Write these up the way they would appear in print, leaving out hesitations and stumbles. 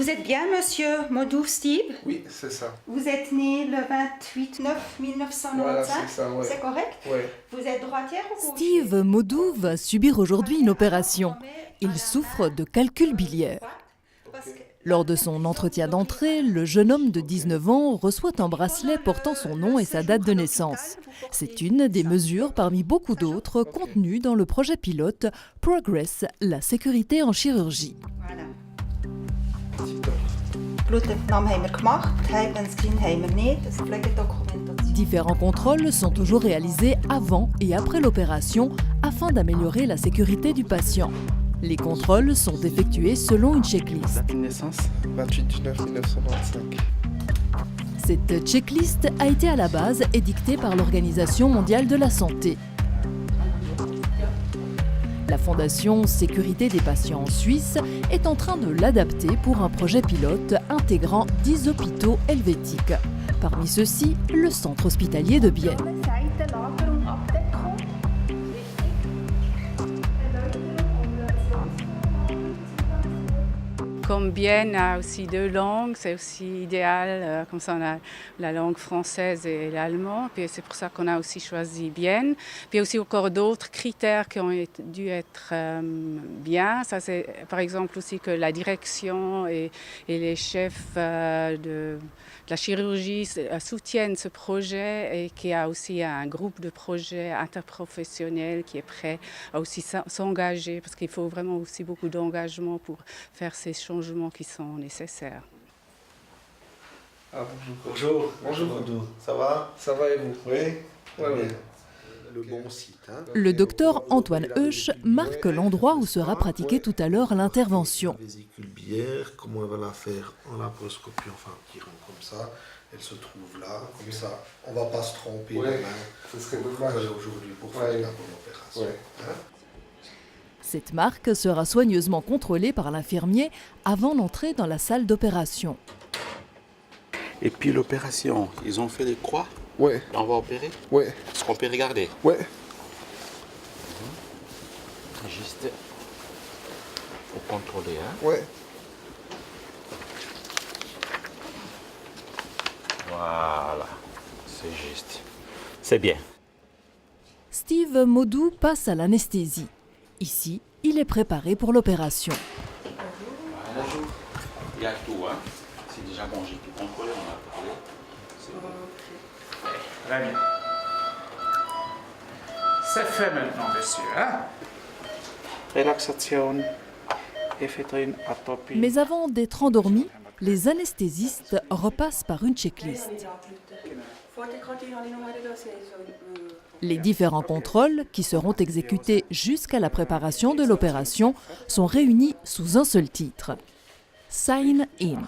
Vous êtes bien, monsieur Modou Steve? Oui, c'est ça. Vous êtes né le 28/9/1995, Voilà, c'est ça, ouais. c'est correct? Ouais. Vous êtes droitière ou gauchère? Steve Modou va subir aujourd'hui une opération. Il souffre de calcul biliaire. Lors de son entretien d'entrée, le jeune homme de 19 ans reçoit un bracelet portant son nom et sa date de naissance. C'est une des mesures parmi beaucoup d'autres contenues dans le projet pilote Progress, la sécurité en chirurgie. Voilà. Blutentnahme haben wir gemacht, Heimenskin haben wir nicht, das Pflegedokumentation. Différents contrôles sont toujours réalisés avant et après l'opération afin d'améliorer la sécurité du patient. Les contrôles sont effectués selon une checklist. Date de naissance 28/9/1995. Cette checklist a été à la base édictée par l'Organisation mondiale de la santé. La Fondation Sécurité des patients en Suisse est en train de l'adapter pour un projet pilote intégrant 10 hôpitaux helvétiques. Parmi ceux-ci, le centre hospitalier de Bienne. Comme Bienne a aussi deux langues, c'est aussi idéal, comme ça on a la langue française et l'allemand, puis c'est pour ça qu'on a aussi choisi Bienne. Puis il y a aussi encore d'autres critères qui ont dû être bien, ça c'est par exemple aussi que la direction et les chefs de la chirurgie soutiennent ce projet et qu'il y a aussi un groupe de projets interprofessionnels qui est prêt à aussi s'engager, parce qu'il faut vraiment aussi beaucoup d'engagement pour faire ces changements qui sont nécessaires. Ah, bonjour. Bonjour Modou, ça va? Ça va et vous? Oui. Ouais. Le bon site. Hein. Le docteur Antoine Heusch marque l'endroit où sera pratiquée tout à l'heure l'intervention. La vésicule biliaire, comment elle va la faire en laparoscopie, enfin un petit rond comme ça. Elle se trouve là, comme ça. On ne va pas se tromper demain. Ce serait dommage aujourd'hui pour faire la bonne opération. Ouais. Hein? Cette marque sera soigneusement contrôlée par l'infirmier avant l'entrée dans la salle d'opération. Et puis l'opération, ils ont fait des croix. Ouais. On va opérer. Ouais. Est-ce qu'on peut regarder? Ouais. Juste pour contrôler. Hein? Ouais. Voilà, c'est juste. C'est bien. Steve Modou passe à l'anesthésie. Ici, il est préparé pour l'opération. Voilà. Il y a tout. Hein? C'est déjà bon, j'ai tout contrôlé, on a parlé. C'est bon. Très bien. C'est fait maintenant, monsieur. Hein? Relaxation, éphédrine, atopie. Mais avant d'être endormi, les anesthésistes repassent par une checklist. Les différents contrôles, qui seront exécutés jusqu'à la préparation de l'opération, sont réunis sous un seul titre. Sign in.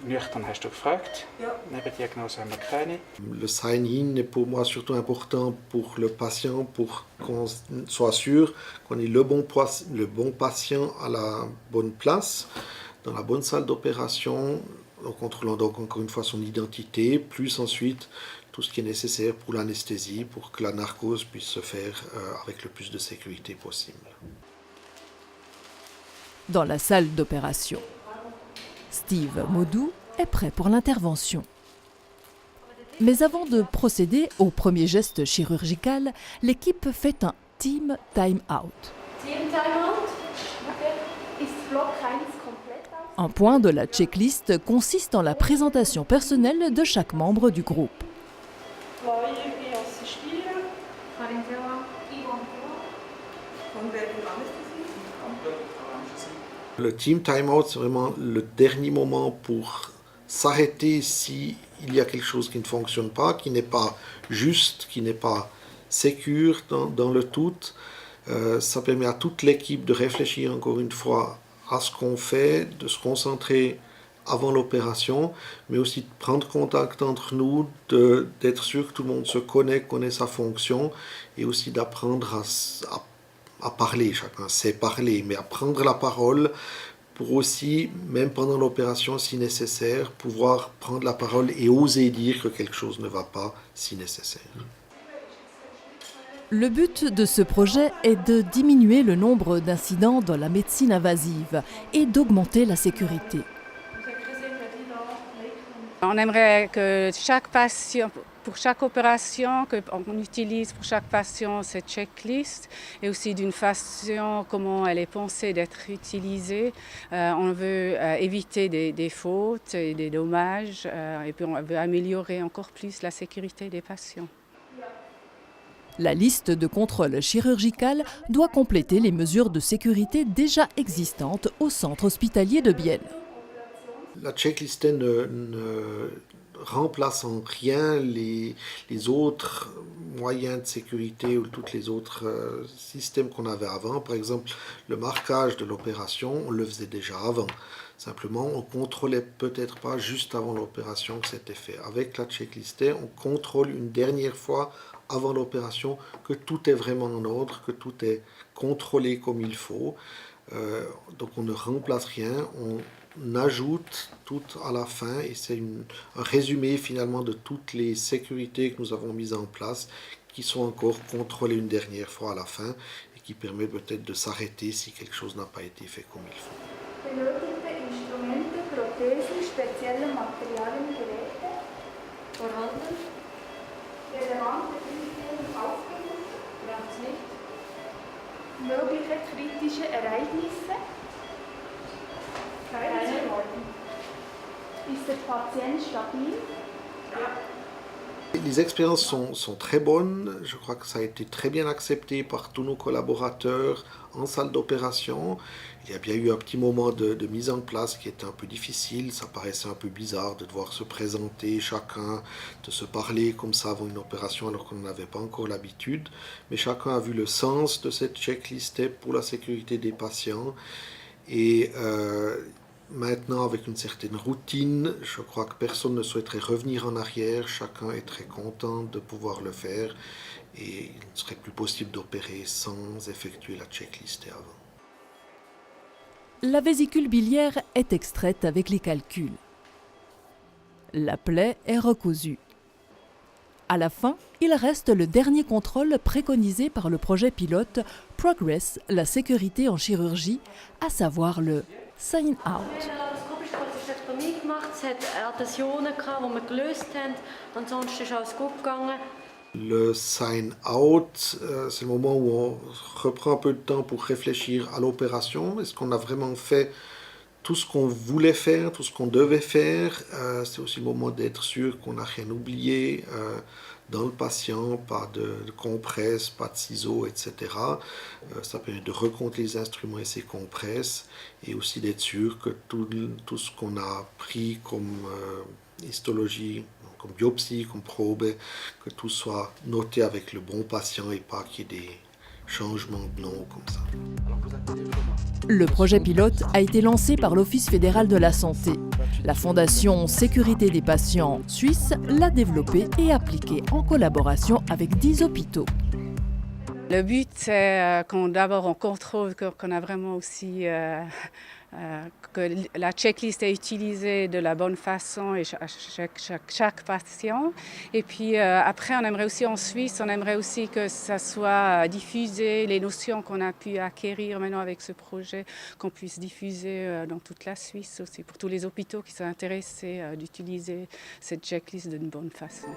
Nüchtern hast du gefragt? Nebendiagnose haben wir keine. Le sign-in est pour moi surtout important pour le patient, pour qu'on soit sûr qu'on ait le bon patient à la bonne place, dans la bonne salle d'opération, en contrôlant donc encore une fois son identité, plus ensuite tout ce qui est nécessaire pour l'anesthésie, pour que la narcose puisse se faire avec le plus de sécurité possible. Dans la salle d'opération, Steve Modou est prêt pour l'intervention. Mais avant de procéder au premier geste chirurgical, l'équipe fait un team time-out. Un point de la checklist consiste en la présentation personnelle de chaque membre du groupe. Le team time-out, c'est vraiment le dernier moment pour s'arrêter s'il y a quelque chose qui ne fonctionne pas, qui n'est pas juste, qui n'est pas sécure dans le tout. Ça permet à toute l'équipe de réfléchir encore une fois à ce qu'on fait, de se concentrer avant l'opération, mais aussi de prendre contact entre nous, d'être sûr que tout le monde se connaît sa fonction, et aussi d'apprendre à parler, chacun sait parler, mais à prendre la parole pour aussi, même pendant l'opération si nécessaire, pouvoir prendre la parole et oser dire que quelque chose ne va pas si nécessaire. Le but de ce projet est de diminuer le nombre d'incidents dans la médecine invasive et d'augmenter la sécurité. On aimerait que chaque patient, pour chaque opération, qu'on utilise pour chaque patient cette checklist et aussi d'une façon comment elle est pensée d'être utilisée. On veut éviter des fautes et des dommages et puis on veut améliorer encore plus la sécurité des patients. La liste de contrôle chirurgical doit compléter les mesures de sécurité déjà existantes au centre hospitalier de Bienne. La checklist ne remplace en rien les autres moyens de sécurité ou tous les autres systèmes qu'on avait avant. Par exemple, le marquage de l'opération, on le faisait déjà avant. Simplement, on ne contrôlait peut-être pas juste avant l'opération que c'était fait. Avec la checklist, on contrôle une dernière fois avant l'opération que tout est vraiment en ordre, que tout est contrôlé comme il faut. Donc on ne remplace rien, on ajoute tout à la fin et c'est un résumé finalement de toutes les sécurités que nous avons mises en place qui sont encore contrôlées une dernière fois à la fin et qui permet peut-être de s'arrêter si quelque chose n'a pas été fait comme il faut. Benötigte Instrumente, Prothesen, spezielle Materialien, Geräte vorhanden. Relevante Prüfungen aufgerufen. Braucht es nicht. Mögliche kritische Ereignisse. Keine Worten. Ist der Patient stabil? Ja. Les expériences sont très bonnes, je crois que ça a été très bien accepté par tous nos collaborateurs en salle d'opération. Il y a bien eu un petit moment de mise en place qui était un peu difficile, ça paraissait un peu bizarre de devoir se présenter chacun, de se parler comme ça avant une opération alors qu'on n'avait pas encore l'habitude. Mais chacun a vu le sens de cette checklist pour la sécurité des patients et maintenant, avec une certaine routine, je crois que personne ne souhaiterait revenir en arrière. Chacun est très content de pouvoir le faire et il ne serait plus possible d'opérer sans effectuer la checklist avant. La vésicule biliaire est extraite avec les calculs. La plaie est recousue. À la fin, il reste le dernier contrôle préconisé par le projet pilote Progress, la sécurité en chirurgie, à savoir le Sign Out. Le sign out, c'est le moment où on reprend un peu de temps pour réfléchir à l'opération. Est-ce qu'on a vraiment fait tout ce qu'on voulait faire, tout ce qu'on devait faire? C'est aussi le moment d'être sûr qu'on n'a rien oublié dans le patient, pas de compresses, pas de ciseaux, etc. Ça permet de recompter les instruments et ses compresses et aussi d'être sûr que tout ce qu'on a pris comme histologie, comme biopsie, comme probe, que tout soit noté avec le bon patient et pas qu'il y ait des changements de nom comme ça. Le projet pilote a été lancé par l'Office fédéral de la santé. La Fondation Sécurité des patients suisse l'a développé et appliqué en collaboration avec 10 hôpitaux. Le but, c'est d'abord on contrôle qu'on a vraiment aussi que la checklist est utilisée de la bonne façon et chaque patient. Et puis après, on aimerait aussi en Suisse, on aimerait aussi que ça soit diffusé, les notions qu'on a pu acquérir maintenant avec ce projet, qu'on puisse diffuser dans toute la Suisse aussi, pour tous les hôpitaux qui sont intéressés d'utiliser cette checklist d'une bonne façon.